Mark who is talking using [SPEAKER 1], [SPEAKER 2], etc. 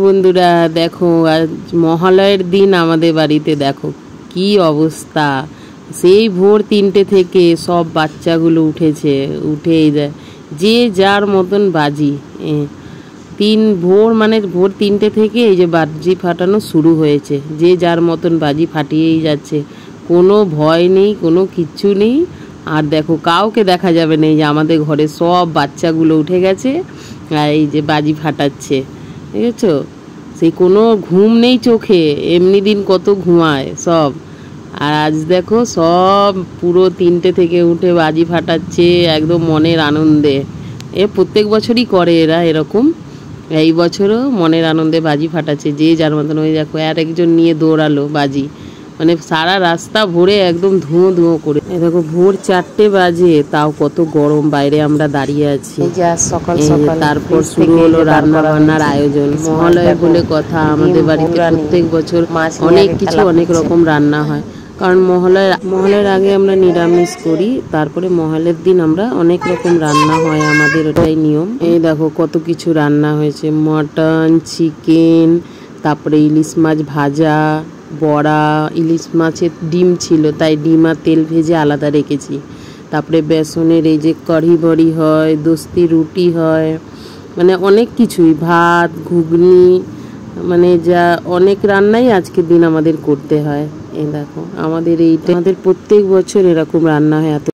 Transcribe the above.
[SPEAKER 1] বন্ধুরা দেখো, আজ মহালয়ের দিন আমাদের বাড়িতে দেখো কি অবস্থা। সেই ভোর 3টে থেকে সব বাচ্চাগুলো উঠেছে, উঠেই যায় যে যার মতন বাজি। ভোর 3টে থেকে এই যে বাজি ফাটানো শুরু হয়েছে, যে যার মতন বাজি ফাটিয়েই যাচ্ছে, কোনো ভয় নেই, কোনো কিচ্ছু নেই। আর দেখো কাউকে দেখা যাবে না, এই যে আমাদের ঘরে সব বাচ্চাগুলো উঠে গেছে আর এই যে বাজি ফাটাচ্ছে, বুঝেছো? সেই কোনো ঘুম নেই চোখে, এমনি দিন কত ঘুমায় সব। আর আজ দেখো সব পুরো 3টে থেকে উঠে বাজি ফাটাচ্ছে একদম মনের আনন্দে। প্রত্যেক বছরই করে এরা এরকম, এই বছরও মনের আনন্দে বাজি ফাটাচ্ছে যে যার মতন। ওই দেখো আর একজন নিয়ে দৌড়ালো বাজি, মানে সারা রাস্তা ভরে একদম ধুঁয়ো ধুঁয়ো করে। দেখো ভোর 4টে বাজে, তাও কত গরম, বাইরে আমরা দাঁড়িয়ে আছি। তারপর শুরু হলো রান্না বান্নার আয়োজন। মহালয়া বলে কথা, আমাদের বাড়িতে প্রত্যেক বছর অনেক কিছু অনেক রকম রান্না হয়, কারণ মহালয়ার আগে আমরা নিরামিষ করি, তারপরে মহালয়ার দিন আমরা অনেক রকম রান্না হয়, আমাদের ওটাই নিয়ম। এই দেখো কত কিছু রান্না হয়েছে, মটন, চিকেন, তারপরে ইলিশ মাছ ভাজা, বড়া, ইলিশ মাছের ডিম ছিল তাই ডিম আর তেল ভেজে আলাদা রেখেছি। তারপরে বেসনের এই যে কড়ি বড়ি হয়, দোস্তি রুটি হয়, মানে অনেক কিছুই, ভাত, ঘুগনি, মানে যা অনেক রান্নাই আজকের দিন আমাদের করতে হয়। এই দেখো আমাদের প্রত্যেক বছর এরকম রান্না হয়। এত